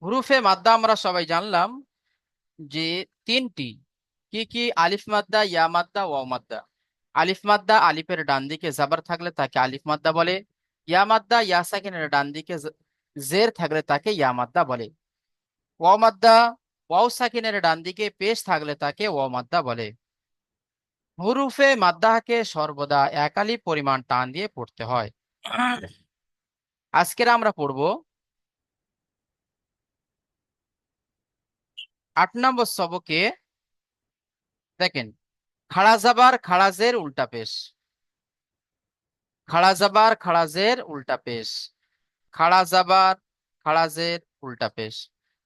হুরুফে মাদ্দা আমরা সবাই জানলাম যে তিনটি। কি কি? আলিফ মাদ্দা, ইয়া মাদ্দা, ওয়াও মাদ্দা। আলিফ মাদ্দা, আলিফের ডান দিকে জাবার থাকলে তাকে আলিফ মাদ্দা বলে। ইয়া মাদ্দা, ইয়া সাকিনের ডান দিকে জের থাকলে তাকে ইয়া মাদ্দা বলে। ওয়াও মাদ্দা, ওয়াও সাকিনের ডান দিকে পেশ থাকলে তাকে ওয়াও মাদ্দা বলে। হুরুফে মাদ্দাকে সর্বদা একালি পরিমাণ টান দিয়ে পড়তে হয়। আজকের আমরা পড়ব 8 নম্বর সবকে। দেখেন, খাড়া জাবার খাড়াজের উল্টা পেশ। খাড়া জাবার খাড়াজের উল্টা পেশ। খাড়া জাবার খাড়াজের উল্টা পেশ।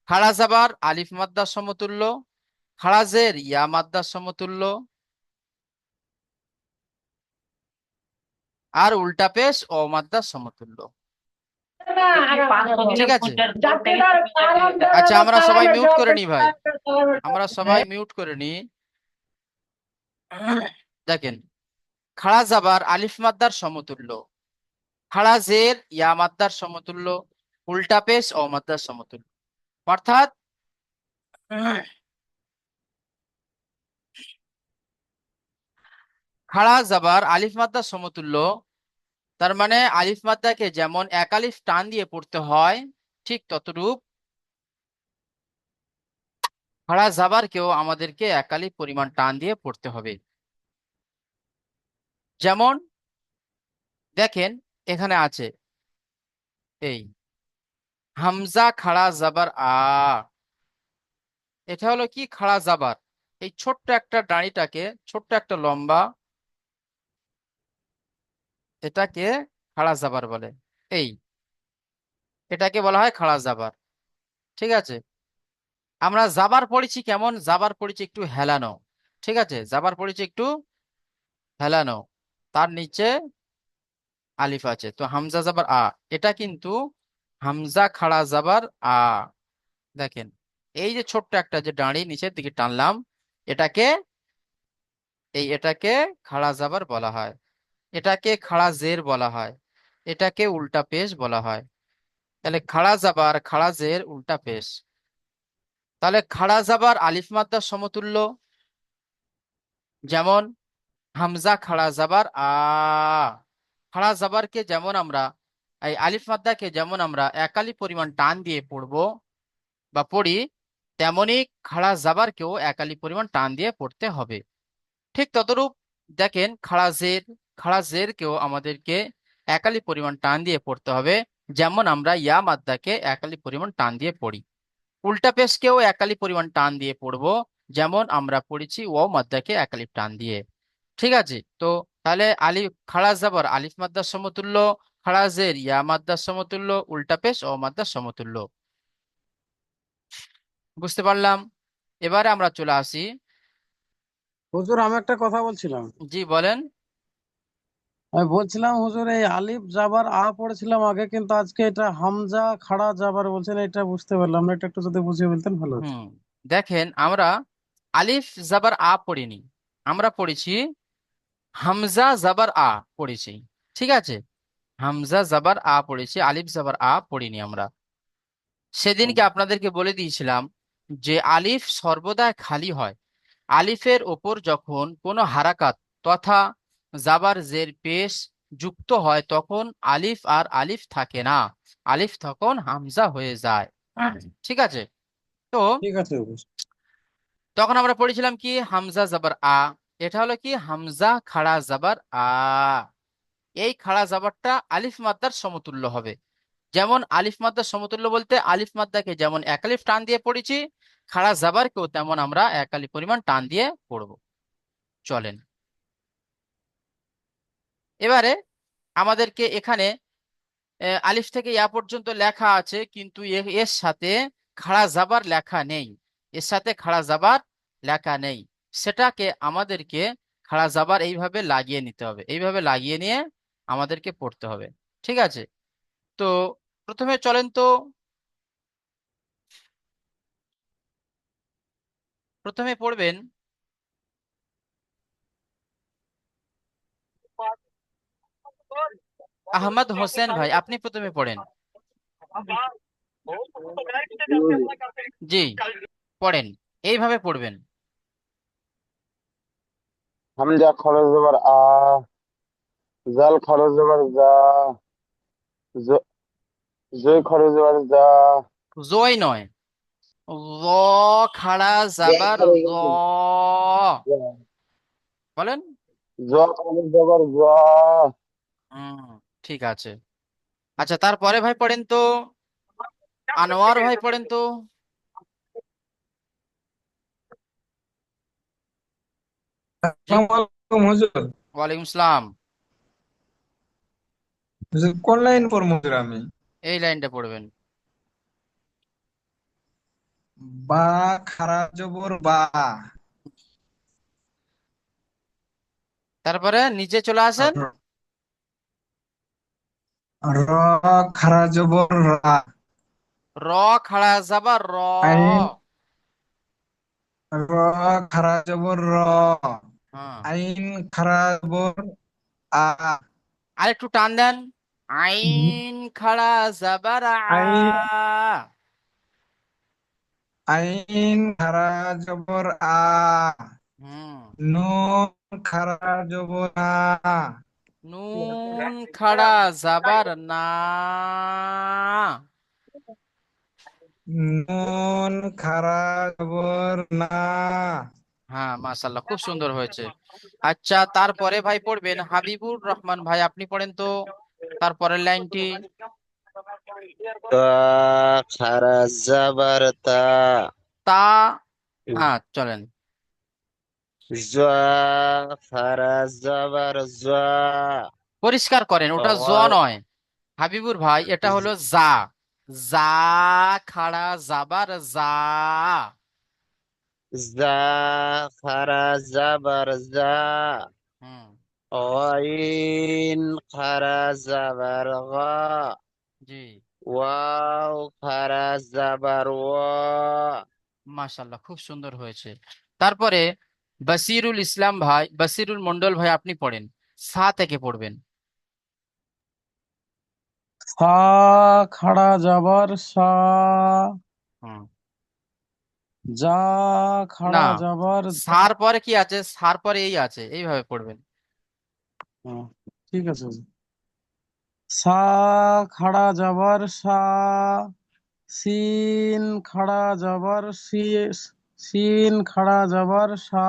খাড়া জাবার আলিফ মাদ্দার সমতুল্য। খাড়াজের ইয়া মাদ্দার সমতুল্য। আর উল্টা পেশ ও মাদ্দার সমতুল্য। ঠিক আছে। আচ্ছা, আমরা সবাই মিউট করে নি ভাই, আমরা সবাই মিউট করে নি। দেখেন, খাড়া জাবার আলিফ মাদ্দার সমতুল্য। খাড়া জের ইয়া মাদ্দার সমতুল্য। উল্টা পেশ ও মাদ্দার সমতুল্য। অর্থাৎ খাড়া জাবার আলিফ মাদ্দার সমতুল্য, তার মানে আলিফ মাদ্দাকে যেমন এক আলিফ টান দিয়ে পড়তে হয়, ঠিক ততরূপ খাড়া জাবারকেও আমাদেরকে এক আলিফ পরিমাণ টান দিয়ে পড়তে হবে। যেমন দেখেন, এখানে আছে এই হামজা খাড়া জাবার আ। এটা হলো কি? খাড়া জাবার। এই ছোট্ট একটা দাঁড়িটাকে, ছোট্ট একটা লম্বা, এটাকে খাড়া জাবার বলে। এই এটাকে বলা হয় খাড়া জাবার। ঠিক আছে। আমরা জাবার পড়েছি কেমন? জাবার পড়েছি একটু হেলানো। ঠিক আছে, জাবার পড়েছি একটু হেলানো, তার নিচে আলিফ আছে, তো হামজা জাবার আ। এটা কিন্তু হামজা খাড়া জাবার আ। দেখেন, এই যে ছোট্ট একটা যে দাঁড়ি নিচের দিকে টানলাম, এটাকে এটাকে খাড়া জাবার বলা হয়। এটাকে খাড়া জের বলা হয়। এটাকে উল্টা পেশ বলা হয়। তাহলে খাড়া জাবার খাড়া জের উল্টা পেশ। তাহলে খাড়া জাবার আলিফ মাদ্দার সমতুল্য। যেমন হামজা খাড়া জাবার আ। খাড়া জাবারকে যেমন আমরা, এই আলিফ মাদ্দাকে যেমন আমরা একালি পরিমাণ টান দিয়ে পড়বো বা পড়ি, তেমনি খাড়া জাবারকেও একালি পরিমাণ টান দিয়ে পড়তে হবে। ঠিক ততরূপ দেখেন, খাড়া জেরকেও আমাদেরকে একালি পরিমাণ টান দিয়ে পড়তে হবে, যেমন আমরা ইয়া মাদ্দাকে একালি পরিমাণ টান দিয়ে পড়ি। উল্টা পেশকেও একালি পরিমাণ টান দিয়ে পড়বো, যেমন আমরা পড়েছি ওয়াও মাদ্দাকে একালিপ টান দিয়ে। ঠিক আছে। তো তাহলে আলিফ খাড়া জাবার আলিফ মাদ্দার সমতুল্য, খাড়া জের ইয়া মাদ্দার সমতুল্য, উল্টা পেশ ও মাদ্দার সমতুল্য। বুঝতে পারলাম। এবারে আমরা চলে আসি। হুজুর, আমি একটা কথা বলছিলাম। জি বলেন। আমি বলছিলাম হুজুর, এই আলিফ জাবার আ পড়েছিলাম আগে, কিন্তু আজকে এটা হামজা খাড়া জাবার বলছেন, এটা বুঝতে পারলাম না। এটা একটু যদি বুঝিয়ে বলতেন ভালো হতো। হুম, দেখেন, আমরা আলিফ জাবার আ পড়িনি, আমরা পড়েছি হামজা জাবার আ পড়েছি। ঠিক আছে, হামজা জাবার আ পড়েছি, আলিফ জাবার আ পড়িনি আমরা। সেদিনকে আপনাদেরকে বলে দিয়েছিলাম যে আলিফ সর্বদা খালি হয়। আলিফের ওপর যখন কোনো হারাকাত তথা জাবার জের পেশ যুক্ত হয়, তখন আলিফ আর আলিফ থাকে না, আলিফ তখন হামজা হয়ে যায়। ঠিক আছে। তো ঠিক আছে হুজুর। তখন আমরা পড়েছিলাম কি? হামজা জাবার আ। এটা হলো কি? হামজা খাড়া জাবার আ। এই খাড়া জাবারটা আলিফ মাদ্দার সমতুল্য হবে। যেমন আলিফ মাদ্দার সমতুল্য বলতে আলিফ মাদ্দাকে যেমন এক আলিফ টান দিয়ে পড়েছি, খাড়া জাবারকেও তেমন আমরা এক আলিফ পরিমাণ টান দিয়ে পড়বো। চলেন, এবারে আমাদেরকে এখানে আলিফ থেকে ইয়া পর্যন্ত লেখা আছে, কিন্তু এর সাথে খাড়া জাবার লেখা নেই। এর সাথে খাড়া জাবার লেখা নেই। সেটাকে আমাদেরকে খাড়া জাবার এইভাবে লাগিয়ে নিতে হবে, এইভাবে লাগিয়ে নিয়ে আমাদেরকে পড়তে হবে। ঠিক আছে। তো প্রথমে চলেন তো, প্রথমে পড়বেন আহমদ হোসেন ভাই, আপনি প্রথমে পড়েন। জি, পড়েন, এইভাবে পড়বেন। হামজা খরচ জবর আ, জাল খরচ জবর জা, জ- জয় খরচ জবর জা, জয় নয়, র খাড়া জাবার জ। বলেন। জ খরচ জবর জা। হুম, ঠিক আছে। আচ্ছা, তারপরে ভাই পড়েন তো, আনোয়ার ভাই পড়েন তো। জি, আসসালামু আলাইকুম হুজুর। ওয়ালাইকুম আসসালাম। হুজুর কোন লাইন পড়বো হুজুর আমি? এই লাইনটা পড়বেন। বা খারা জবর বা। তারপরে নিচে চলে আসেন। র র খারা জবর রা। র খাড়া জাবার র। আইন র খারা জবর র। হ্যাঁ, আইন খারা জবর আ। আর একটু টান দেন। আইন খাড়া জাবার আ। আইন আইন খারা জবর আ। হুম, নুন খারা জবর না। নুন খাড়া জাবার না। নুন খারা জবর না। হ্যাঁ, মাশাল্লাহ, খুব সুন্দর হয়েছে। আচ্ছা, তারপরে ভাই পড়বেন হাবিবুর রহমান ভাই, আপনি পড়েন তো তারপরের লাইনটি। তা খারাজ জাবার তা, তা, হ্যাঁ চলেন। জা খারাজ জাবার জা, পরিষ্কার করেন, ওটা জ অর নয় হাবিবুর ভাই, এটা হলো যা। যা খাড়া জাবার যা। জা খারাজ জাবার জা, হুম, অইন খারাজ জাবার গা, জি, ওয়াও খারাজ জাবার ওয়া। মাশাল্লাহ, খুব সুন্দর হয়েছে। তারপরে বসিরুল ইসলাম ভাই, বসিরুল মন্ডল ভাই, আপনি পড়েন, সা থেকে পড়বেন। সা খাড়া যাবার সা, হুম, যা না, খাড়া যাবার যা। সার পরে কি আছে, সার পরে এই আছে, এইভাবে পড়বেন। হ্যাঁ, ঠিক আছে। সা খাড়া যাবার সা, সিন খাড়া যাবার সি, সিন খাড়া যাবার সা,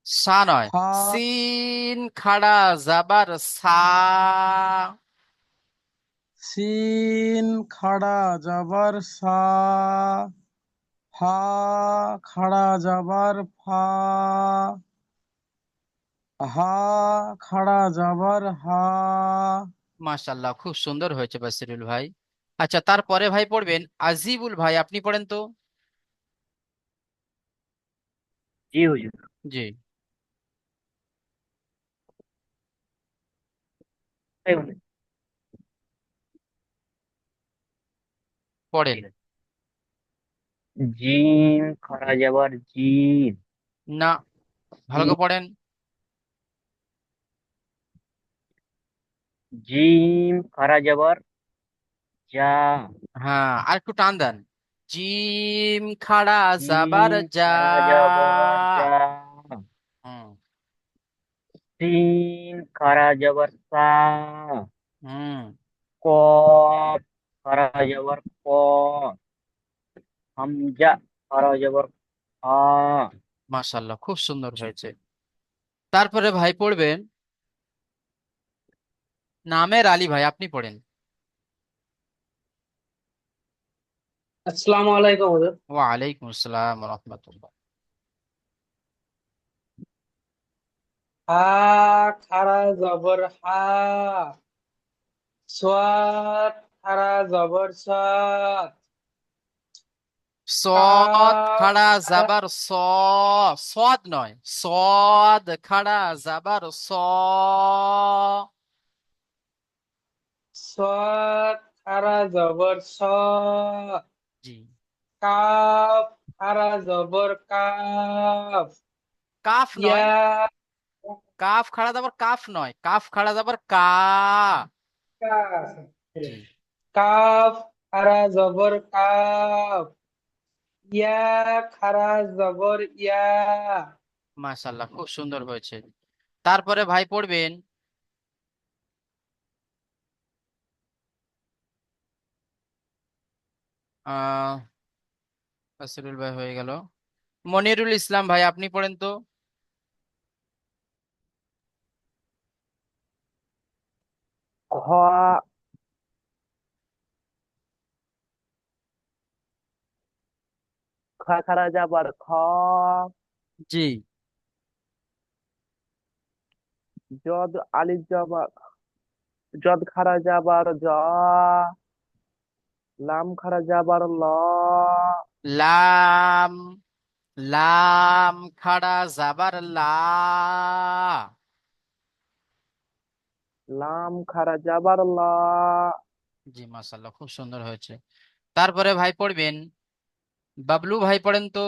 সা নয়, ফা, সিন খাড়া জাবার সা। সিন খাড়া যাবার সা, ফা খাড়া যাবার ফা, হা খাড়া যাবার হা। মাশাল্লাহ, খুব সুন্দর হয়েছে বাসিরুল ভাই। আচ্ছা, তারপরে ভাই পড়বেন আজিবুল ভাই, আপনি পড়েন তো। জি হুজুর। জি, তাই বলে। পড়েন। জিম খরা যাবার জিম। না, ভালো করে পড়েন। জিম খরা যাবার যা। হ্যাঁ, আর একটু টান দেন। জিম খাড়া জাবার জিম যা। খরা যাবার যা। হুম, সিন খরা যাবার সা। হুম, কফ খরা যাবার ক। হামজা খরা যাবার আ। মাশাল্লাহ, খুব সুন্দর হয়েছে। তারপরে ভাই পড়বেন নামের আলী ভাই, আপনি পড়েন। আসসালামু আলাইকুম হুজুর। ওয়ালাইকুম আসসালাম রহমতুল্লাহ। হা খারা জবর হা, সোয়াত খারা জবর সাত, সদ কাফ খাড়া খারা জাবার স। সদ নয়, সদ খাড়া জাবার স। সোয়াত খারা জবর স, জি, কাফ খারা জবর কাফ, কাফ নয়, ইয়া কাফ খাড়া জাবার কাফ নয়, কাফ খাড়া জাবার কা। জি, কাফ খারা জবর কাফ, ইয়া খারা জবর ইয়া। মাশাআল্লাহ, খুব সুন্দর হয়েছে। তারপরে ভাই পড়বেন আহ আসিরুল ভাই হয়ে গেল, মনিরুল ইসলাম ভাই আপনি পড়েন তো। খ খারা জবর খ, জি। জদ আলিফ জবর জদ খারা জবর জ, লাম খারা জবর ল, লাম, লাম খাড়া জাবার লা। লাম খারা জবর ল। জি মাশাআল্লাহ, খুব সুন্দর হয়েছে। তারপরে ভাই পড়বেন বাবলু ভাই পড়েন তো।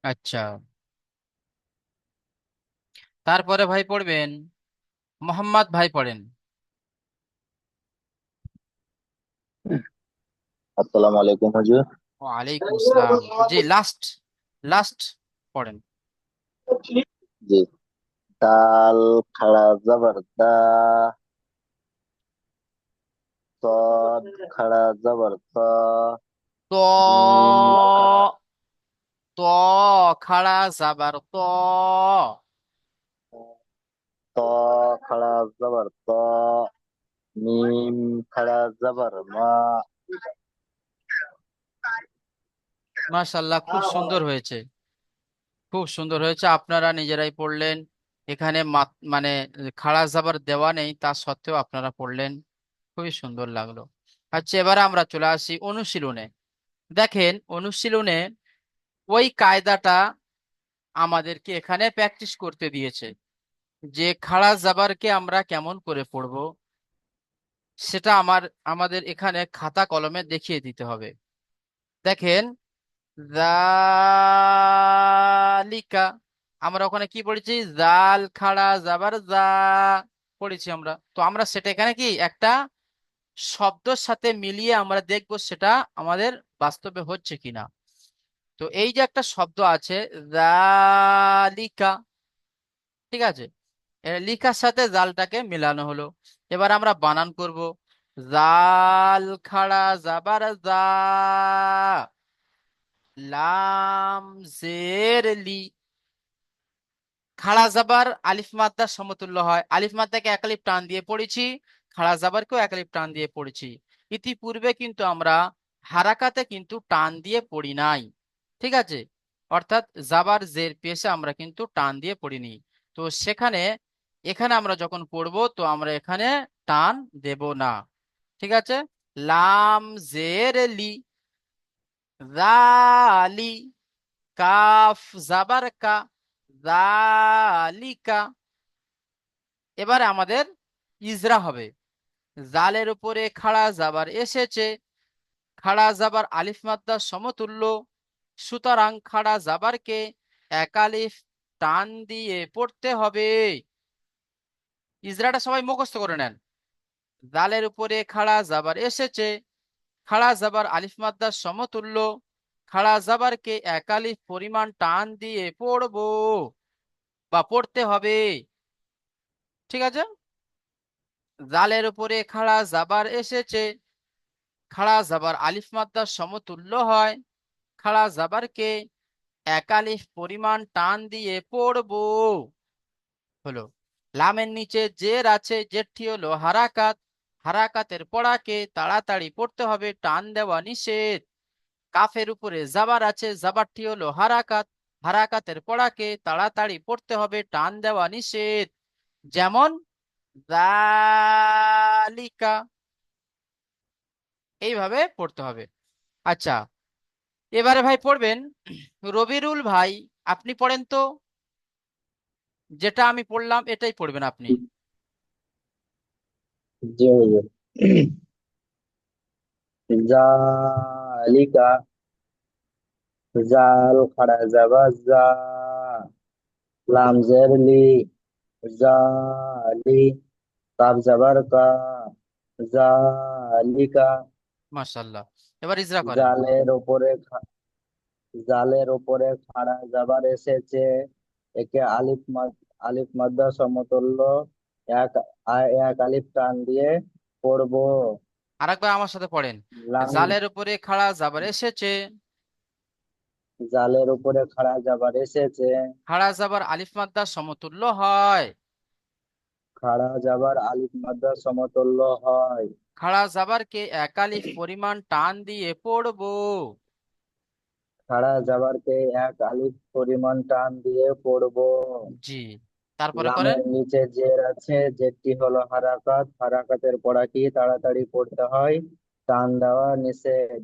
আচ্ছা, তারপরে ভাই পড়বেন মোহাম্মদ ভাই পড়েন। আসসালামু আলাইকুম হুজুর। ওয়ালাইকুম আসসালাম। জি, লাস্ট, লাস্ট পড়েন। জি, দাল খাড়া জবর দা, সদ খাড়া জবর স, ত, মিম খাড়া ত খাড়া জাবার ত। ত, খাড়া জবর ত, মিম খাড়া জবর মা। মাশাআল্লাহ, খুব সুন্দর হয়েছে, খুব সুন্দর হয়েছে। আপনারা নিজেরাই পড়লেন, এখানে মানে খাড়া জাবার দেওয়া নেই, তা সত্ত্বেও আপনারা পড়লেন, খুবই সুন্দর লাগলো। আচ্ছা, এবারে আমরা চলে আসি অনুশীলনে। দেখেন অনুশীলনে ওই কায়দাটা আমাদেরকে এখানে প্র্যাকটিস করতে দিয়েছে, যে খাড়া জাবারকে আমরা কেমন করে পড়বো সেটা আমাদের এখানে খাতা কলমে দেখিয়ে দিতে হবে। দেখেন, জালিকা, আমরা ওখানে কি পড়েছি, জাল খাড়া জাবার যা পড়েছি আমরা। তো আমরা সেটা এখানে কি একটা শব্দের সাথে মিলিয়ে আমরা দেখব সেটা আমাদের বাস্তবে হচ্ছে কিনা। তো এই যে একটা শব্দ আছে জালিকা, ঠিক আছে, লিখার সাথে জালটাকে মিলানো হলো। এবার আমরা বানান করব, জাল খাড়া জাবার জা, লাম জের লি। খাড়া জাবার আলিফ মাদ্দার সমতুল্য হয়, আলিফ মাদ্দাকে এক আলিফ টান দিয়ে পড়েছি, খাড়া জাবারকেও এক আলিফ টান দিয়ে পড়েছি। ইতিপূর্বে কিন্তু আমরা হারাকাতে কিন্তু টান দিয়ে পড়ি নাই, ঠিক আছে, অর্থাৎ জাবার জের পেশে আমরা কিন্তু টান দিয়ে পড়িনি। তো সেখানে এখানে আমরা যখন পড়বো তো আমরা এখানে টান দেব না, ঠিক আছে। লাম জের লি, জালি, কাফ জাবার কা, জালিকা। এবারে আমাদের ইজরা হবে, জালের উপরে খাড়া জাবার এসেছে, খাড়া জাবার আলিফ মাদ্দার সমতুল্য, সুতরাং খাড়া জাবারকে এক আলিফ টান দিয়ে পড়তে হবে। ইজরাটা সবাই মুখস্থ করে নেন। জালের উপরে খাড়া জাবার এসেছে, খাড়া জাবার আলিফ মাদ্দার সমতুল্য, খাড়া জাবারকে এক আলিফ পরিমাণ টান দিয়ে পড়বো বা পড়তে হবে, ঠিক আছে। জালের উপরে খাড়া জাবার এসেছে, খাড়া জাবার আলিফ মাদ্দার সমতুল্য হয়, খাড়া জাবারকে এক আলিফ পরিমাণ টান দিয়ে পড়বো হলো। লামের নিচে জের আছে, জেরটি হলো হারাকাত, হারাকাতের পড়াকে তাড়াতাড়ি পড়তে হবে, টান দেওয়া নিষেধ। কাফের উপরে জাবার আছে, জাবারটি হলো হারাকাত, হারাকাতের পড়াকে তাড়াতাড়ি পড়তে হবে, টান দেওয়া নিষেধ। যেমন জালিকা, এইভাবে পড়তে হবে। আচ্ছা, এবারে ভাই পড়বেন রবিরুল ভাই, আপনি পড়েন তো, যেটা আমি পড়লাম এটাই পড়বেন আপনি। জি হুজুর। জালিকা জাল খাড়া যাবার যা, লাম জের লি, জালি, কাব যাবার কা, জালিকা। মাশাল্লাহ। এবার ইজরা করেন। জালের ওপরে জালের ওপরে খাড়া যাবার এসেছে, একে আলিফ মাদ্দা সমতুল্য, এক এক আলিফ টান দিয়ে পড়বো। আরেকবার আমার সাথে পড়েন। লাম, জালের উপরে খাড়া জাবার এসেছে, জালের উপরে খাড়া যাবার এসেছে, খাড়া জাবার আলিফ মাদ্দা সমতুল্য হয়। খাড়া যাবার আলিফ মাদ্দা সমতুল্য হয়। খাড়া জাবারকে এক আলিফ পরিমাণ টান দিয়ে পড়বো। খাড়া যাবারকে এক আলিফ পরিমাণ টান দিয়ে পড়বো। জি, তারপরে করেন। লামের নিচে জের আছে, জেরটি হলো হারাকাত, হারাকাতের পড়া কি তাড়াতাড়ি পড়তে হয়, টান দেওয়া নিষেধ।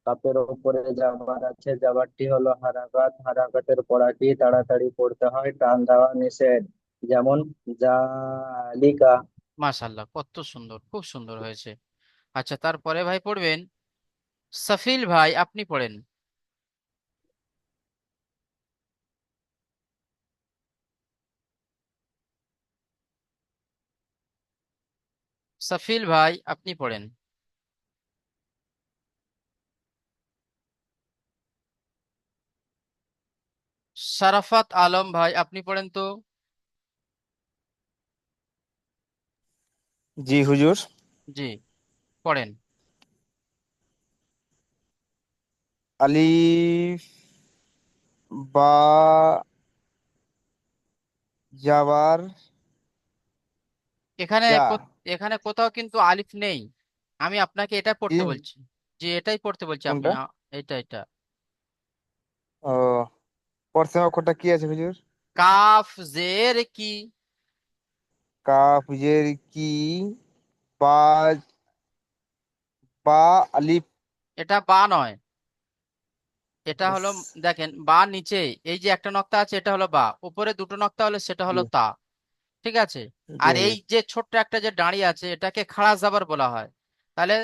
কাপের উপরে জাবার আছে, জাবারটি হলো হারাকাত, হারাকাতের পড়া কি তাড়াতাড়ি পড়তে হয়, টান দেওয়া নিষেধ। যেমন জালিকা। মাশাল্লাহ, কত সুন্দর, খুব সুন্দর হয়েছে। আচ্ছা, তারপরে ভাই পড়বেন সাফিল ভাই, আপনি পড়েন। সাফিল ভাই, আপনি পড়েন। শারাফাত আলম ভাই, আপনি পড়েন তো। জি হুজুর। জি, পড়েন। আলিফ বা জাবার এখানে যা। এখানে কোথাও কিন্তু আলিফ নেই। আমি আপনাকে এটা কি? পড়তে বলছি। যে এটাই পড়তে বলছি আপনি কোনটা? এটা এটা। ও, প্রথম অক্ষরটা কি আছে হুজুর? কাফ জের কি। কাফ জের কি, বা, বা আলিফ। এটা বা নয়, এটা হলো, ইস, দেখেন বা নিচে এই যে একটা নক্তা আছে, এটা হলো বা, উপরে দুটো নক্তা হলে সেটা জি হলো তা। ঠিক আছে। জি আর এই হুজুর। যে ছোট্ট একটা যে দাঁড়িয়ে আছে, এটাকে খাড়া জাবার বলা হয়। তাহলে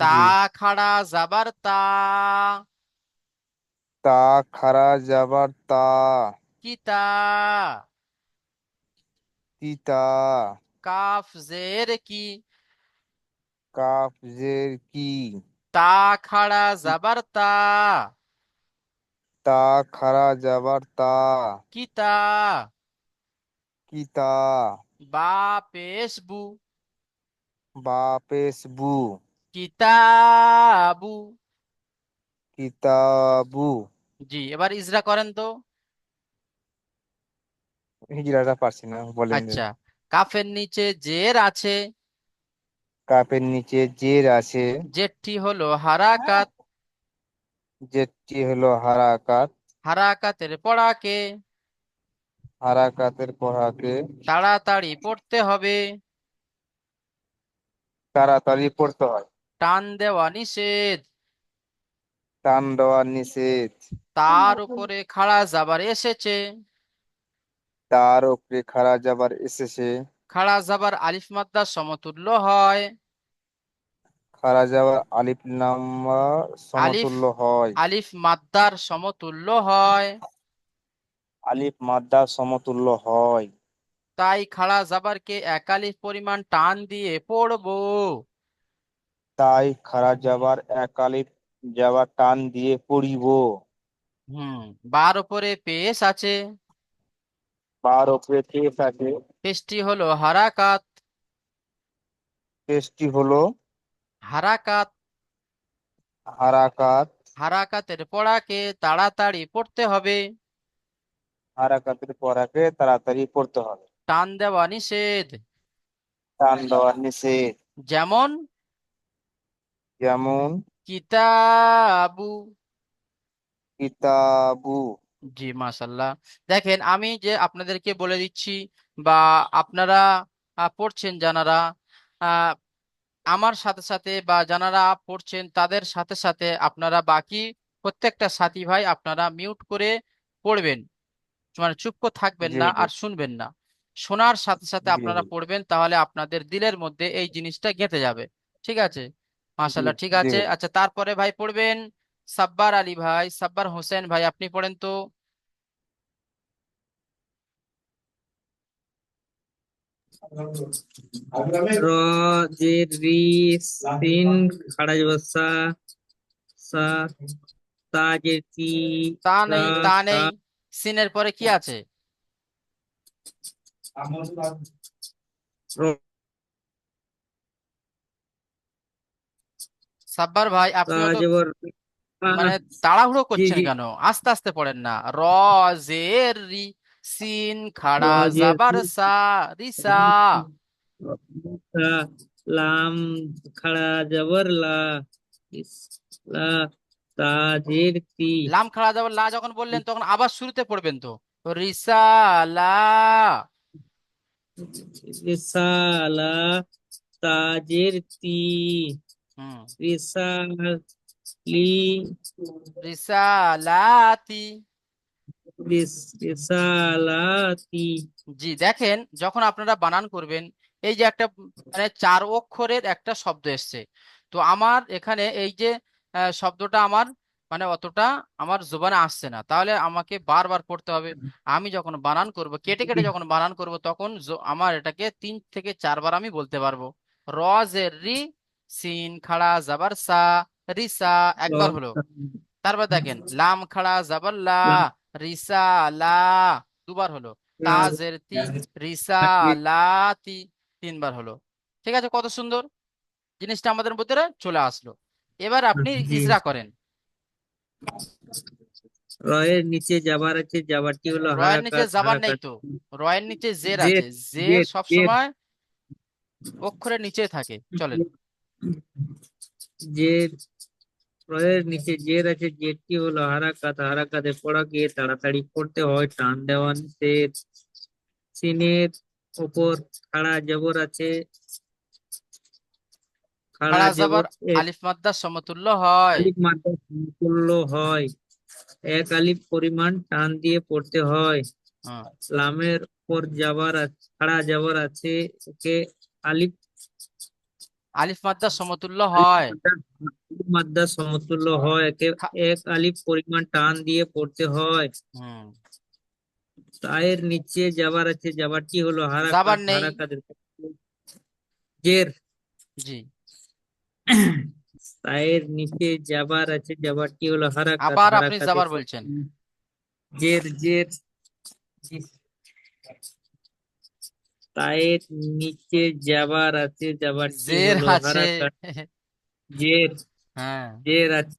তা জি, খাড়া জাবার তা, তা খারা যাবার তা, কি তা। তিতা। কাফ জের কি, কাফ জের কি, তা খাড়া জাবার তা, তা খারা যাবার তা, কি তা। কিতা। বা পেশ বু, বা পেশ বু, কিতাবু। কিতাবু। জি, এবার ইজরা করেন তো। হিজড়াটা পারছি না, বলেন যে। আচ্ছা, কাফের নিচে জের আছে, কাপের নিচে জের আছে, জেরটি হলো হারাকাত, যেটি হলো হারাকাত, হারাকাতের পড়াকে হারাকাতের পড়াকে তাড়াতাড়ি পড়তে হবে, তাড়াতাড়ি পড়তে হয়, টান দেওয়া নিষেধ। টান দেওয়া নিষেধ। তার উপরে খাড়া জাবার এসেছে, তার উপরে খাড়া যাবার এসেছে, খাড়া জাবার আলিফ মাদ্দা সমতুল্য হয়। খাড়া যাবার আলিফ লাম্বা আলিফ সমতুল্য হয়। আলিফ মাদ্দার সমতুল্য হয়। আলিফ মাদ্দা সমতুল্য হয়। তাই খাড়া জাবারকে এক আলিফ পরিমাণ টান দিয়ে পড়বো। তাই খাড়া যাবার এক আলিফ যাবার টান দিয়ে পড়িব। হুম, বার উপরে পেশ আছে, বার উপরে পেশ আছে, পেশটি হলো হারাকাত, পেশটি হলো হারাকাত। হারাকাত, হারাকাতের পড়াকে তাড়াতাড়ি পড়তে হবে, হারাকাতের পড়াকে তাড়াতাড়ি পড়তে হবে, টান দেওয়া নিষেধ। টান দেওয়া নিষেধ। যেমন যেমন কিতাবু। কিতাবু। জি, মাশাল্লাহ। দেখেন আমি যে আপনাদেরকে বলে দিচ্ছি, বা আপনারা পড়ছেন যারা, আহ, আমার সাথে সাথে বা যারা পড়ছেন তাদের সাথে সাথে আপনারা বাকি প্রত্যেকটা সাথী ভাই আপনারা মিউট করে পড়বেন। মানে চুপ করে থাকবেন জি না আর হুজুর। শুনবেন না। শোনার সাথে সাথে জি আপনারা হুজুর। পড়বেন, তাহলে আপনাদের দিলের মধ্যে এই জিনিসটা গেঁথে যাবে। ঠিক আছে, জি মাশাল্লাহ, ঠিক জি আছে। হুজুর। আচ্ছা, তারপরে ভাই পড়বেন সাব্বার আলী ভাই, সাব্বার হোসেন ভাই, আপনি পড়েন তো। র জের রি সিন খাড়া জবর সা সা তা জের তি তা রা নেই, তা তা নেই। সিনের পরে কি আছে? র সাব্বার ভাই, তা আপনিও তো জবর মানে তাড়াহুড়ো জি করছেন জি কেন? আস্তে আস্তে পড়েন না। র জের রি, সিন র খাড়া জের জাবার রি সা, রিসা। তা লাম খাড়া জবর লা লা তা জের তি লাম খাড়া জাবার লা যখন বললেন তখন আবার শুরুতে পড়বেন তো। রিসালা। রিসালা তাজের তি হুম। রিসালি রিসালাতি। রিসালাতি জি, দেখেন যখন আপনারা বানান করবেন, এই যে একটা মানে 4 অক্ষরের একটা শব্দ এসছে, তো আমার এখানে এই যে শব্দটা আমার মানে অতটা আমার জোবানে আসছে না, তাহলে আমাকে বারবার পড়তে হবে। আমি যখন বানান করব, কেটে কেটে যখন বানান করব, তখন আমার এটাকে 3 থেকে 4 বার আমি বলতে পারবো। র জের রি, সিন খাড়া জাবার সা, রিসা একবার হলো। তারপর দেখেন লাম খাড়া জাবার লা, রিসা লা 2 বার হলো। তাজের তি, রিসা লাতি 3 বার হলো। ঠিক আছে, কত সুন্দর জিনিসটা আমাদের ভিতরে চলে আসলো। এবার আপনি জি ইজরা করেন। রয়ের নিচে যাবার আছে, যাবারটি হলো রয়ের নিচে হারাকাত যাবার নেই হারাকাত তো, রয়ের নিচে জের জের আছে। জের জের সব জের সময় অক্ষরের নিচে থাকে, চলেন। জের রয়ের নিচে জের আছে, জেরটি হলো হারাকাত হারাকাতে পড়া গিয়ে তাড়াতাড়ি পড়তে হয়, টান দেওয়া নিষেধ। সিনের ওপর খাড়া জবর আছে, খাড়া খাড়া জবর যাবার আলিফ মাদ্দার সমতুল্য হয়। আলিফ মাত্রা সমতুল্য হয়, এক আলিফ পরিমাণ টান দিয়ে পড়তে হয়। হুম। লামের উপর খাড়া জবর আছে, একে আলিফ আলিফ মাদ্দার সমতুল্য আলিফ হয়। মাদ্দা সমতুল্য হয়, একে খা- এক আলিফ পরিমাণ টান দিয়ে পড়তে হয়। হুম। তায়ের নিচে যাবার আছে, যাবারটি হলো যাবার হারাকাত নেই। হারাকাতের জের। জি, তায়ের নিচে যাবার আছে, যাবারটি হলো হারাকাত আবার আপনি হারাকাতের যাবার বলছেন। জের জের তায়ের নিচে যাবার আছে, যাবারটি জের হলো আছে। হারাকাত জের হ্যাঁ, জের আছে,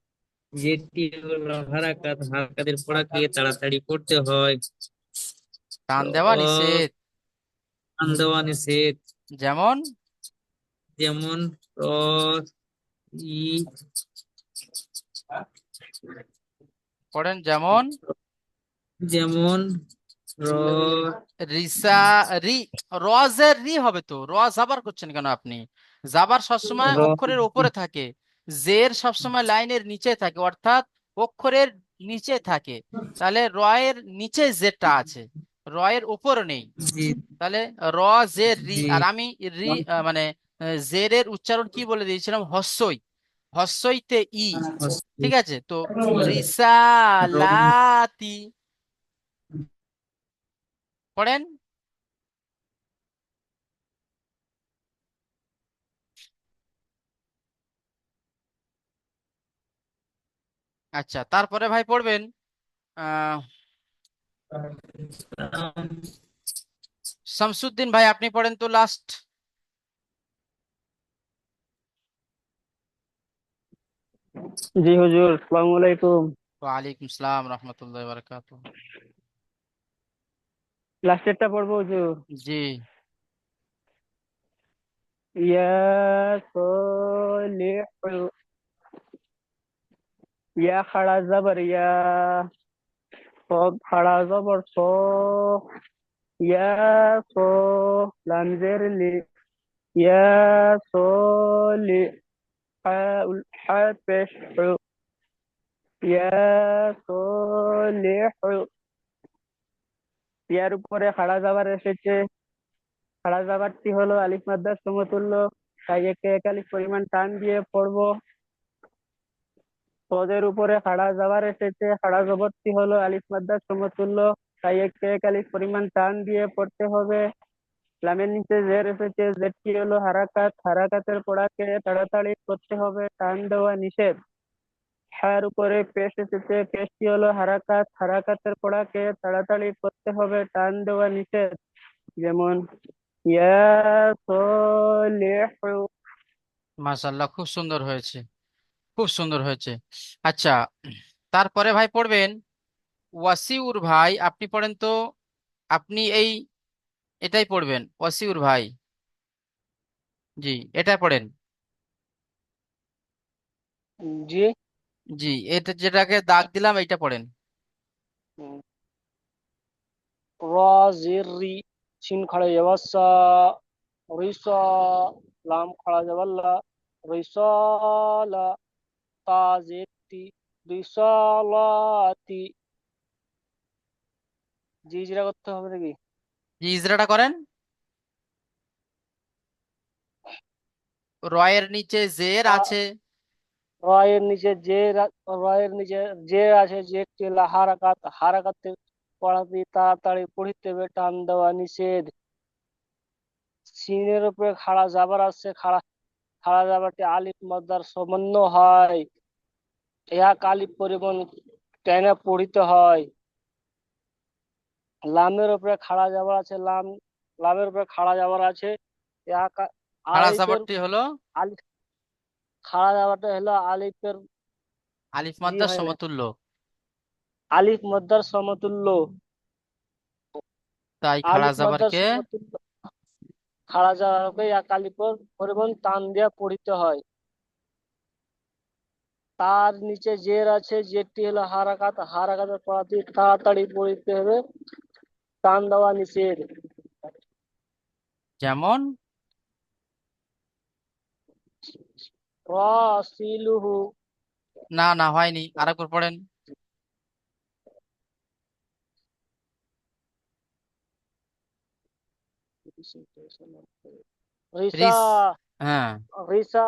যেটি হলো হারাকাত হারাকাতের পড়া গিয়ে তাড়াতাড়ি পড়তে হয়। টান দেওয়া নিষেধ। টান দেওয়া নিষেধ। যেমন যেমন র ই পড়েন, যেমন যেমন র রিসা রি। রজের রি হবে তো, র জাবার করছেন কেন আপনি? জাবার সবসময় র অক্ষরের উপরে থাকে, জের সবসময় লাইনের নিচে থাকে, অর্থাৎ অক্ষরের নিচে থাকে। তাহলে রয়ের নিচে জেরটা আছে, রয়ের উপর নেই। জি তাহলে র জের রি, জি আর আমি রি মানে জেরের উচ্চারণ কি বলে দিয়েছিলাম? হস্যই, হস্যইতে ই। ঠিক আছে তো, র রিসালাতি পড়েন। আচ্ছা, তারপরে ভাই পড়বেন আহ শামসুদ্দিন ভাই, আপনি পড়েন তো লাস্ট। জি হুজুর, আসসালামু আলাইকুম। ওয়ালাইকুম আসসালাম রহমতুল্লাহ বারাকাত। লাস্টেরটা পড়বো হুজুর। জি। ইয়া সলিহু, ইয়া খাড়া জাবার ইয়া, সদ খাড়া জবর স, ইয়া সো, লাম জের লি, ইয়া সলি, হা হা পেশ হু, ইয়া সলিহু। ইয়ার উপরে খাড়া জাবার এসেছে, খাড়া জাবারটি হলো আলিফ মাদ্দার সমতুল্য, তাই একে এক আলিফ পরিমাণ টান দিয়ে পড়বো। স সদের উপরে খাড়া জবর এসেছে, খাড়া জবরটি হলো আলিফ মাদ্দার সমতুল্য, তাই একে এক আলিফ পরিমাণ টান দিয়ে পড়তে হবে। লামের নিচে জের এসেছে, জেরটি হলো হারাকাত, হারাকাতের পড়াকে তাড়াতাড়ি করতে হবে, টান দেওয়া নিষেধ। হ্যার উপরে পেশ এসেছে, পেশটি হলো হারাকাত, হারাকাতের পড়াকে তাড়াতাড়ি করতে হবে, টান দেওয়া নিষেধ। যেমন ইয়া সলিহু। মাশাআল্লাহ, খুব সুন্দর হয়েছে, খুব সুন্দর হয়েছে। আচ্ছা, তারপরে ভাই পড়বেন ওয়াসিউর ভাই, আপনি পড়েন তো। আপনি এটাই পড়বেন ওয়াসিউর ভাই। জি, এটা পড়েন। জি। জি, এটা যেটাকে দাগ দিলাম এইটা পড়েন। র জির রি, শিন খাড়া যাবার সা, রিসা, লাম খাড়া যাবার লা, রিসালা, তা জেরটি, রিসালাতি। জি জিরা করতে হবে নাকি? জি, ইজরাটা করেন। রয়ের নিচে জের আছে। রয়ের নিচে রয়ের নিচে যে আছে, যে টেলা হারাকাত, হারাকাতে পড়াতে তাড়াতাড়ি পড়িতে হবে, টান দেওয়া নিষেধ। সিনের উপরে খাড়া জাবার আছে, খাড়া খাড়া জাবারটি আলিফ মাদ্দার সমন্য হয়, এক আলিফ পরিমাণ টেনে পড়িতে হয়। লামের উপরে খাড়া জাবার আছে, লামের উপরে খাড়া জাবার আছে, এক খাড়া আলিফের জাবরটি হলো আলিফ, খাড়া জাবারটা হলো আলিফের, আলিফ জি মাদ্দার হয় না, সমতুল্য। আলিফ মাদ্দার সমতুল্য, তাই খাড়া আলিফ মাদ্দার জাবারকে সমতুল্য খাড়া জাবারকে এক আলিফের পরিমাণ টান দিয়ে পড়িতে হয়। তার নিচে জের আছে, জেরটি হলো হারাকাত, হারাকাতের পড়াতে তাড়াতাড়ি পড়িতে হবে, টান দেওয়া নিষেধ। যেমন রাসিলুহু। না, না হয়নি, আরেকবার পড়েন। রিসা, রিস, হ্যাঁ। রিসা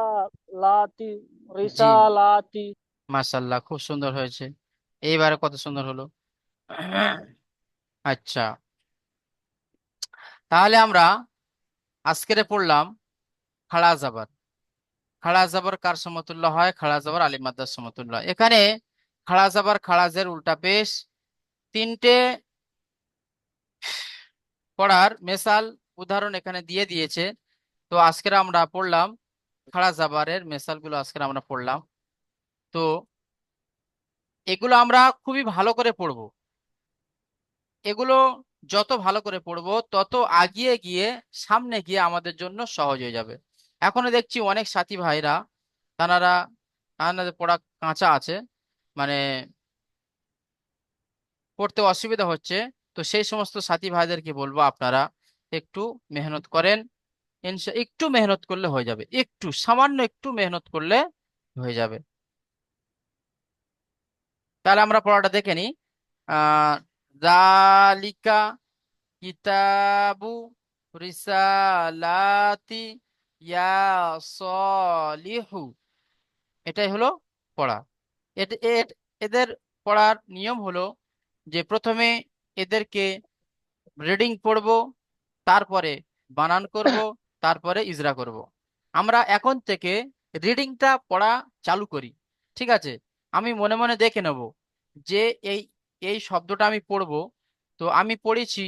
লাতি, জি, রিসা লাতি। মাশাআল্লাহ, খুব সুন্দর হয়েছে। এইবারে কত সুন্দর হলো। আচ্ছা, তাহলে আমরা আজকেরে পড়লাম খাড়া জাবার। খাড়া জাবার কার সমতুল্য হয়? খাড়া জাবার আলিফ মাদ্দার সমতুল্য হয়। এখানে খাড়া জাবার খাড়াজের উল্টা পেশ, তিনটে পড়ার মেসাল উদাহরণ এখানে দিয়ে দিয়েছে। তো আজকের আমরা পড়লাম খাড়া জাবারের মেসালগুলো, আজকের আমরা পড়লাম। তো এগুলো আমরা খুবই ভালো করে পড়বো। এগুলো যত ভালো করে পড়বো তত আগিয়ে গিয়ে সামনে গিয়ে আমাদের জন্য সহজ হয়ে যাবে। এখনো দেখছি অনেক সাথী ভাইরা তারা তাদের পড়া কাঁচা আছে, মানে পড়তে অসুবিধা হচ্ছে। তো সেই সমস্ত সাথী ভাইদেরকে বলবো আপনারা একটু মেহনত করেন। একটু মেহনত করলে হয়ে যাবে, একটু সামান্য একটু মেহনত করলে হয়ে যাবে। তাহলে আমরা পড়াটা দেখে নিই। জালিকা কিতাবু রিসালাতি ইয়া সলিহু, এটাই হলো পড়া। এদের পড়ার নিয়ম হলো যে প্রথমে এদেরকে রিডিং পড়বো, তারপরে বানান করব, তারপরে ইজরা করব। আমরা এখন থেকে রিডিংটা পড়া চালু করি, ঠিক আছে? আমি মনে মনে দেখে নেব যে এই এই শব্দটা আমি পড়বো। তো আমি পড়েছি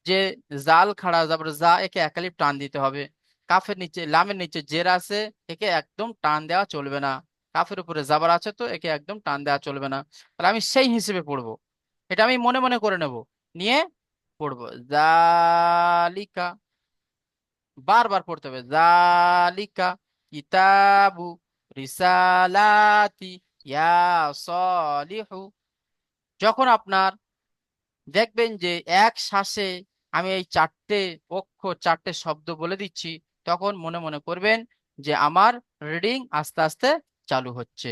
যে জাল খাড়া যাবার যা, একে একালিপ টান দিতে হবে। কাফের নিচে লামের নিচে জের আছে, একে একদম টান দেওয়া চলবে না। কাফের উপরে জাবার আছে, তো একে একদম টান দেওয়া চলবে না। তাহলে আমি সেই হিসেবে পড়বো। এটা আমি মনে মনে করে নেব, নিয়ে পড়বো জালিকা, বারবার পড়তে হবে। জালিকা কিতাবু রিসালাতি ইয়া সলিহু। যখন আপনার দেখবেন যে এক শ্বাসে আমি এই চারটে অক্ষর, চারটে শব্দ বলে দিচ্ছি, তখন মনে মনে করবেন যে আমার রিডিং আস্তে আস্তে চালু হচ্ছে,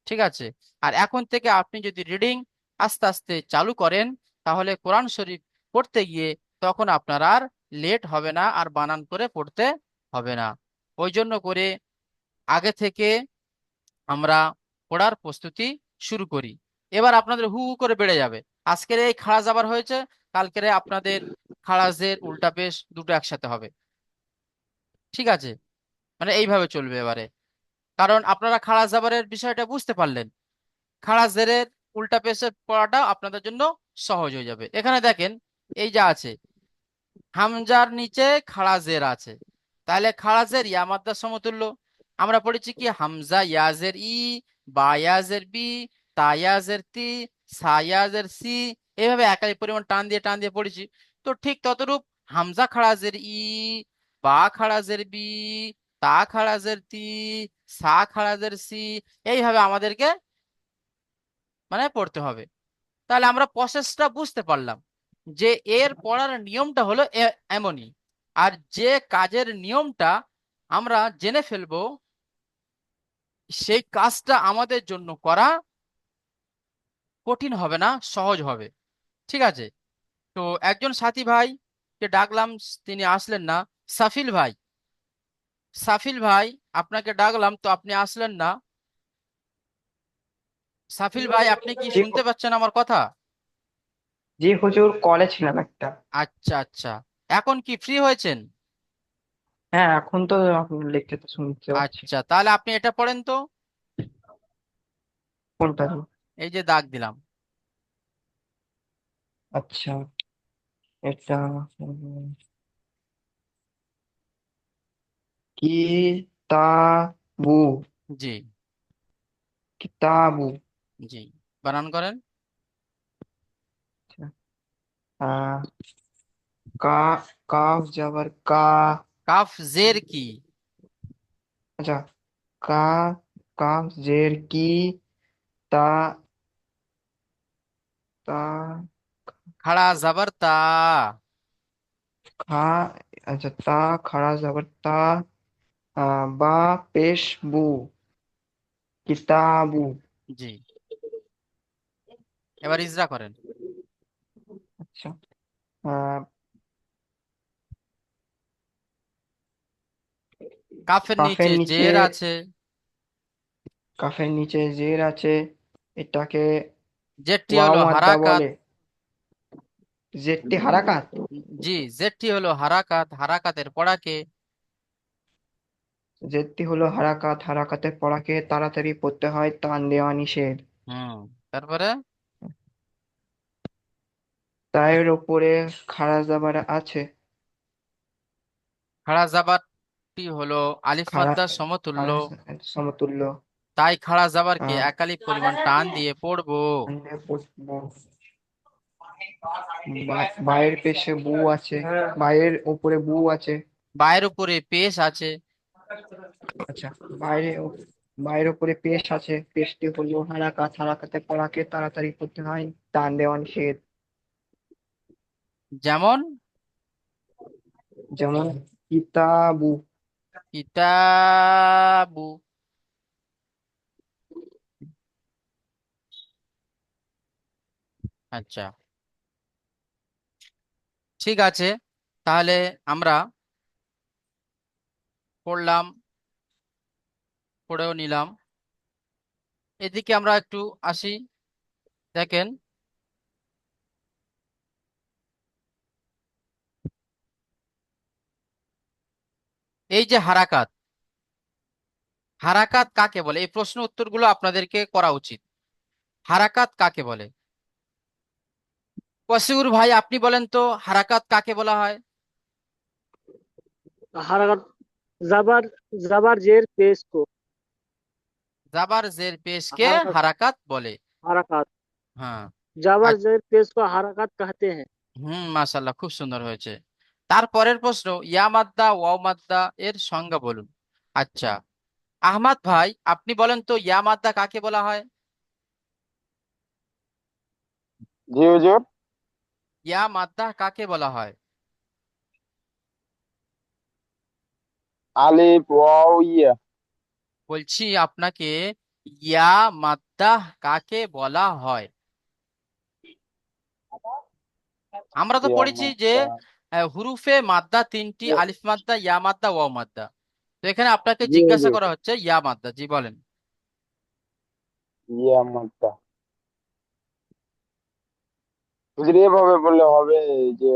ঠিক আছে? আর এখন থেকে আপনি যদি রিডিং আস্তে আস্তে চালু করেন, তাহলে কোরআন শরীফ পড়তে গিয়ে তখন আপনার আর লেট হবে না, আর বানান করে পড়তে হবে না। ওই জন্য করে আগে থেকে আমরা পড়ার প্রস্তুতি শুরু করি। এবার আপনাদের হু হু করে বেড়ে যাবে। আজকের এই খাড়া জাবার হয়েছে, কালকের আপনাদের খাড়াজের উল্টা পেশ দুটো একসাথে হবে। ঠিক আছে, মানে এইভাবে চলবে এবারে। কারণ আপনারা খাড়া জাবারের বিষয়টা বুঝতে পারলেন, খাড়া জেরের উল্টা পেশের পড়াটা আপনাদের জন্য সহজ হয়ে যাবে। এখানে দেখেন, এই যা আছে হামজার নিচে খাড়া জের আছে, তাহলে খাড়া জের ইয়া মাদ্দার সমতুল্য। আমরা পড়েছি কি হামজা ইয়াজের ই, বা ইয়াজের বি, তা ইয়াজের তি, সা ইয়াজের সি, এইভাবে একাধিক পরিমাণ টান দিয়ে টান দিয়ে পড়েছি। তো ঠিক ততরূপ হামজা খাড়া জের ই, বা খাড়া জের বি, তা খাড়া জের তি, সা খাড়া জের সি, এইভাবে আমাদেরকে মানে পড়তে হবে। তাহলে আমরা প্রসেসটা বুঝতে পারলাম যে এর পড়ার নিয়মটা হলো এমনই। আর যে কাজের নিয়মটা আমরা জেনে ফেলবো, সেই কাজটা আমাদের জন্য করা কঠিন হবে না, সহজ হবে। ঠিক আছে, তো একজন সাথী ভাই কে ডাকলাম, তিনি আসলেন না। সাফিল ভাই, সাফিল ভাই আপনাকে ডাকলাম তো আপনি আসলেন না। সাফিল ভাই, আপনি কি জি শুনতে পাচ্ছেন আমার কথা? জি হুজুর, কলে ছিলাম একটা। আচ্ছা আচ্ছা, এখন কি ফ্রি হয়েছেন? হ্যাঁ, এখন তো আপনি লিখতে তো শুনতে পাচ্ছি। আচ্ছা, তাহলে আপনি এটা পড়েন তো, কোনটা? এই যে দাগ দিলাম। আচ্ছা, এটা উম, কিতাবু। জি কিতাবু। জি, বানান করেন। আচ্ছা, আহ, কা কাফ যাবার কা। কাফ জের কি? আচ্ছা, কা কাফ জের কি, তা তা খাড়া জাবার তা। খা। আচ্ছা, তা খাড়া যাবার তা, বা পেশ বু। কিতাবু। জি, এবার ইজরা করেন। আচ্ছা, আহ, কাফের কাফের নিচে নিচে জের আছে, কাফের নিচে জের আছে, এটাকে জেরটি ওয়াও হলো মাদ্দা হারাকাত। বলে। জেরটি হারাকাত। জি, জেরটি হলো হারাকাত, হারাকাতের পড়াকে। জেরটি হলো হারাকাত, হারাকাতের পড়াকে তাড়াতাড়ি পড়তে হয়, টান দেওয়া নিষেধ। হুম, তারপরে তায়ের ওপরে খাড়া জাবার আছে। খাড়া জাবারটি হলো আলিফ খাড়া মাদ্দার সমতুল্য, খাড়া সমতুল্য। তাই খাড়া জাবারকে আহ একালিক পরিমাণ টান দিয়ে পড়বো। আমরা পড়বো। বায়ের পেশে বু আছে, বায়ের ওপরে বু আছে। বায়ের উপরে পেশ আছে। আচ্ছা, বাইরে বাইরের উপরে পেশ আছে, পেশটি হলো হারাকাত, হারাকাতে পড়াকে তাড়াতাড়ি করতে হয়, টান দেওয়া নিষেধ। যেমন যেমন কিতাবু। কিতাবু। আচ্ছা, ঠিক আছে, তাহলে আমরা পড়লাম, পড়েও নিলাম। এদিকে আমরা একটু আসি। দেখেন, এই যে হারাকাত, হারাকাত কাকে বলে? এই প্রশ্ন উত্তরগুলো আপনাদেরকে করা উচিত। হারাকাত কাকে বলে? ওয়াসিউর ভাই, আপনি বলেন তো হারাকাত কাকে বলা হয়? হারাকাত জাবার জাবার জের পেশ को জাবার জের পেশকে হারাকাত হারাকাত বলে। হারাকাত হ্যাঁ। জাবার আচ্ছা, জের पेश को হারাকাত कहते हैं। মাশাআল্লাহ, খুব সুন্দর হয়েছে। তারপরের প্রশ্ন, ইয়া মাদ্দা ওয়াও মাদ্দা এর সংজ্ঞা বলুন। আচ্ছা, আহমাদ ভাই, আপনি বলেন তো ইয়া মাদ্দা কাকে বলা হয়? জি হুজুর। ইয়া মাদ্দা কাকে বলা হয়? আলিফ ওয়াও ইয়া। বলছি আপনাকে, ইয়া মাদ্দা কাকে বলা হয়? আমরা তো ইয়া পড়েছি যে মাদ্দা। হুরুফে মাদ্দা তিনটি, আলিফ মাদ্দা, ইয়া মাদ্দা, ওয়াও মাদ্দা। তো এখানে আপনাকে জি জিজ্ঞাসা হুজুর। করা হচ্ছে ইয়া মাদ্দা। জি বলেন। ইয়া মাদ্দা। হুজুর এভাবে বললে হবে যে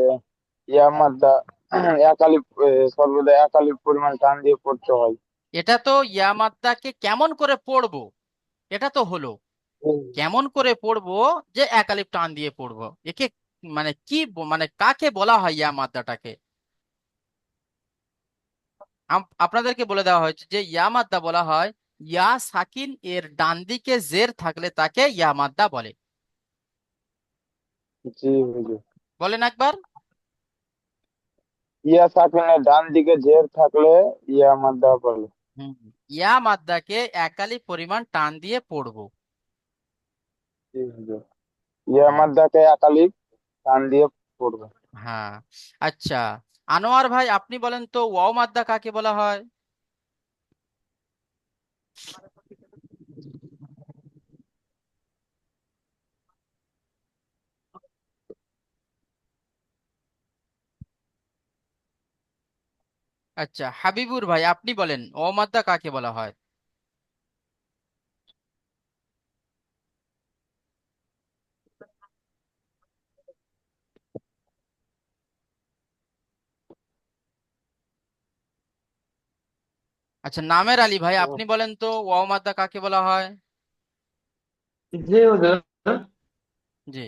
ইয়া মাদ্দা এক আলিফ সর্বদা এক আলিফ পরিমাণ টান দিয়ে পড়তে হয়। এটা তো ইয়া মাদ্দাকে কেমন করে পড়বো, এটা তো হলো কেমন করে পড়বো, যে এক আলিফ টান দিয়ে পড়বো। একে মানে কি মানে কাকে বলা হয় ইয়া মাদ্দাটাকে? আপনাদেরকে বলে দেওয়া হয়েছে যে ইয়া মাদ্দা বলা হয় ইয়া সাকিন এর ডান দিকে জের থাকলে তাকে ইয়া মাদ্দা বলে। জি হুজুর। বলেন একবার। ইয়া সাকিনের ডান দিকে জের থাকলে ইয়া মাদ্দা বলে। হুম, ইয়া মাদ্দাকে এক আলিফ পরিমাণ টান দিয়ে পড়বো। জি হুজুর। ইয়া হ্যাঁ, মাদ্দাকে এক আলিফ টান দিয়ে পড়বে। হ্যাঁ। আচ্ছা, আনোয়ার ভাই আপনি বলেন তো ওয়াও মাদ্দা কাকে বলা হয়? আচ্ছা, হাবিবুর ভাই আপনি বলেন ওয়াও মাদ্দা কাকে বলা হয়? আচ্ছা, নামের আলী ভাই আপনি বলেন তো ওয়াও মাদ্দা কাকে বলা হয়? জি হুজুর। জি,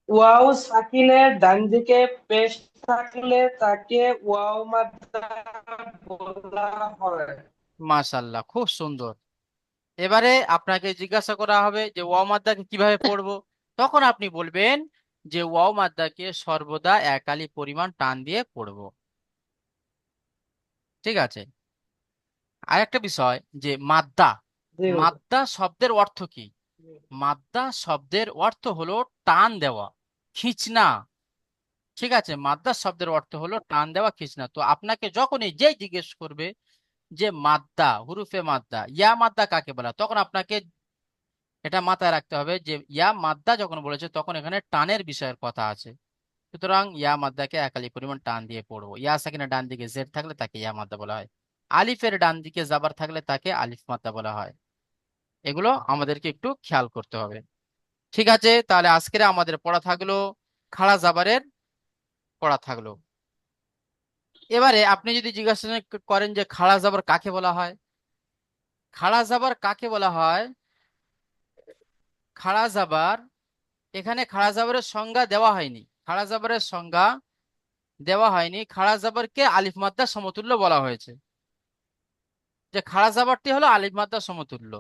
ওয়াও সাকিনের ডান দিকে পেশ থাকলে তাকে ওয়াও মাদ্দা বলা হয়। মাশাআল্লাহ, খুব সুন্দর। এবারে আপনাকে জিজ্ঞাসা করা হবে যে ওয়াও মাদ্দাকে কিভাবে পড়বো, তখন আপনি বলবেন যে ওয়াও মাদ্দাকে সর্বদা এক আলিফ পরিমাণ টান দিয়ে পড়বো। ঠিক আছে। আর একটা বিষয় যে মাদ্দা, জি হুজুর। মাদ্দা শব্দের অর্থ কি? মাদ্দা শব্দের অর্থ হলো টান দেওয়া, খিঁচনা। ঠিক আছে, মাদ্দা শব্দের অর্থ হলো টান দেওয়া, খিঁচনা। তো আপনাকে যখনই যেই জিজ্ঞেস করবে যে মাদ্দা, হুরুফে মাদ্দা, ইয়া মাদ্দা কাকে বলা, তখন আপনাকে এটা মাথায় রাখতে হবে যে ইয়া মাদ্দা যখন বলেছে তখন এখানে টানের বিষয়ের কথা আছে। সুতরাং ইয়া মাদ্দাকে একালি পরিমাণ টান দিয়ে পড়বো। ইয়া সাকিনের ডান দিকে জেড থাকলে তাকে ইয়া মাদ্দা বলা হয়। আলিফের ডান দিকে জাবার থাকলে তাকে আলিফ মাদ্দা বলা হয়। এগুলো আমাদেরকে একটু খেয়াল করতে হবে। ঠিক আছে, তাহলে আজকের আমাদের পড়া থাকলো খাড়া জাবারের পড়া থাকলো। এবারে আপনি যদি জিজ্ঞাসা করেন যে খাড়া জাবার কাকে বলা হয়, খাড়া জাবার কাকে বলা হয়, খাড়া জাবার, এখানে খাড়া জাবারের সংজ্ঞা দেওয়া হয়নি, খাড়া জাবারের সংজ্ঞা দেওয়া হয়নি। খাড়া জাবারকে আলিফ মাদ্দা সমতুল্য বলা হয়েছে, যে খাড়া জাবারটি হলো আলিফ মাদ্দা সমতুল্য।